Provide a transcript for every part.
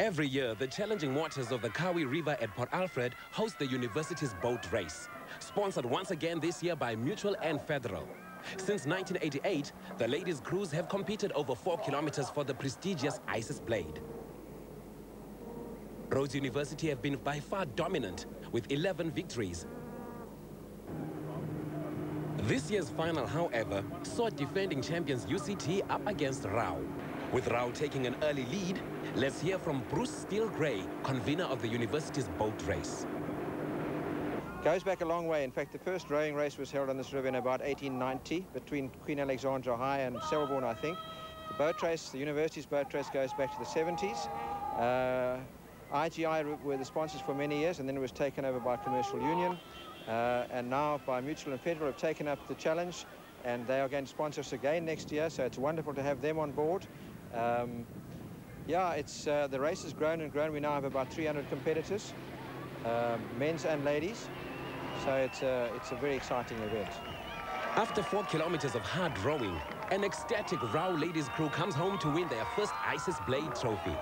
Every year, the challenging waters of the Kowie River at Port Alfred host the university's boat race, sponsored once again this year by Mutual and Federal. Since 1988, the ladies' crews have competed over 4 kilometers for the prestigious Isis Blade. Rhodes University have been by far dominant, with 11 victories. This year's final, however, saw defending champions UCT up against Rao. With Rao taking an early lead, let's hear from Bruce Steele-Gray, convener of the university's boat race. Goes back a long way. In fact, the first rowing race was held on this river in about 1890 between Queen Alexandra High and Selborne, I think. The boat race, the university's boat race, goes back to the 70s. IGI were the sponsors for many years, and then it was taken over by Commercial Union. And now by Mutual and Federal have taken up the challenge, and they are going to sponsor us again next year, so it's wonderful to have them on board. Yeah, the race has grown and grown. We now have about 300 competitors, men's and ladies, so it's a very exciting event. After 4 kilometers of hard rowing, an ecstatic Rao ladies crew comes home to win their first Isis Blade trophy.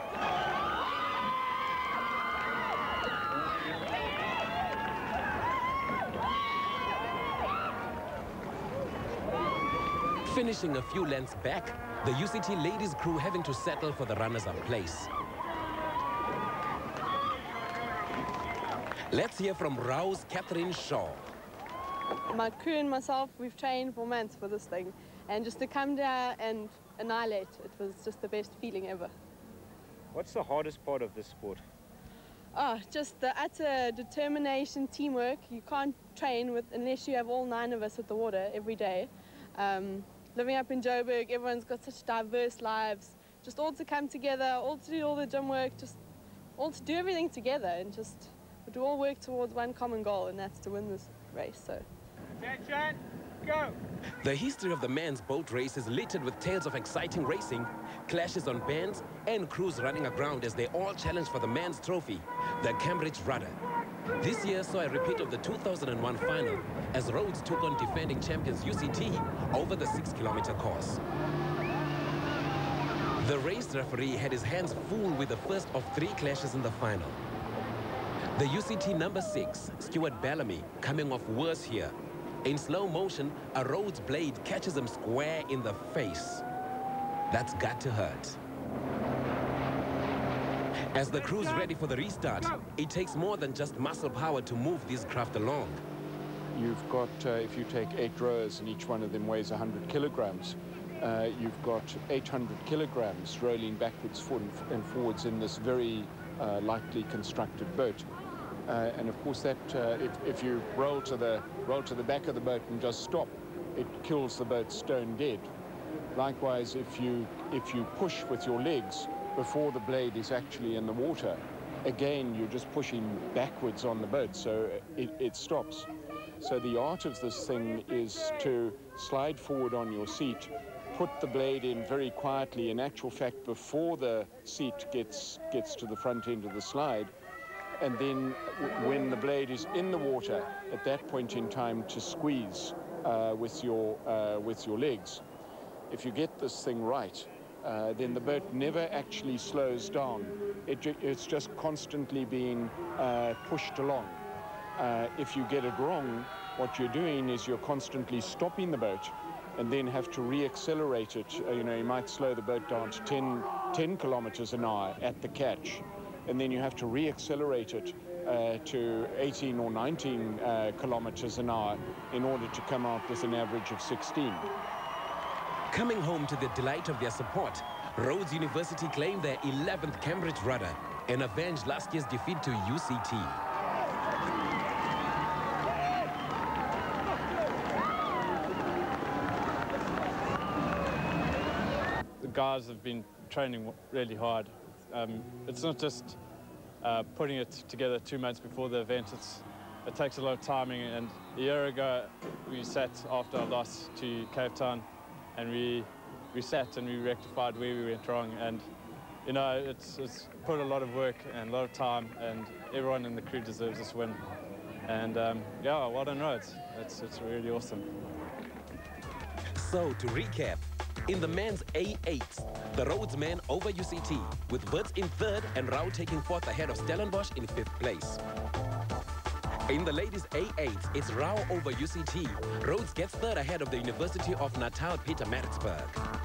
Finishing a few lengths back, the UCT ladies crew having to settle for the runners-up place. Let's hear from Rao's Catherine Shaw. My crew and myself, we've trained for months for this thing, and just to come down and annihilate, it was just the best feeling ever. What's the hardest part of this sport? Oh, just the utter determination, teamwork. You can't train unless you have all 9 of us at the water every day. Living up in Joburg, everyone's got such diverse lives. Just all to come together, all to do all the gym work, just all to do everything together, and just to all work towards one common goal, and that's to win this race. So. Attention, go! The history of the men's boat race is littered with tales of exciting racing, clashes on bends, and crews running aground as they all challenge for the men's trophy, the Cambridge Rudder. This year saw a repeat of the 2001 final as Rhodes took on defending champions UCT over the 6-kilometer course. The race referee had his hands full with the first of 3 clashes in the final. The UCT number 6, Stuart Bellamy, coming off worse here. In slow motion, a Rhodes blade catches him square in the face. That's got to hurt. As the crew's ready for the restart, it takes more than just muscle power to move this craft along. You've got, if you take 8 rowers and each one of them weighs 100 kilograms, you've got 800 kilograms rolling backwards and forwards in this very lightly constructed boat. And of course that, if you roll to the back of the boat and just stop, it kills the boat stone dead. Likewise, if you push with your legs before the blade is actually in the water, again, you're just pushing backwards on the boat, so it stops. So the art of this thing is to slide forward on your seat, put the blade in very quietly, in actual fact, before the seat gets to the front end of the slide, and then when the blade is in the water, at that point in time, to squeeze with your legs. If you get this thing right, then the boat never actually slows down. It's just constantly being pushed along. If you get it wrong, what you're doing is you're constantly stopping the boat and then have to re-accelerate it. You might slow the boat down to 10 kilometers an hour at the catch, and then you have to re-accelerate it to 18 or 19 kilometers an hour in order to come out with an average of 16. Coming home to the delight of their support, Rhodes University claimed their 11th Cambridge Rudder and avenged last year's defeat to UCT. The guys have been training really hard. It's not just putting it together 2 months before the event. It takes a lot of timing, and a year ago we sat after our loss to Cape Town, and we sat and we rectified where we went wrong, and it's put a lot of work and a lot of time, and everyone in the crew deserves this win. And yeah, well done, Rhodes. It's really awesome. So to recap, In the men's A8s, the Rhodes men over UCT, with Wits in third and Rao taking fourth ahead of Stellenbosch in fifth place. In the ladies' A8s, it's Rao over UCT. Rhodes gets third ahead of the University of Natal Pietermaritzburg.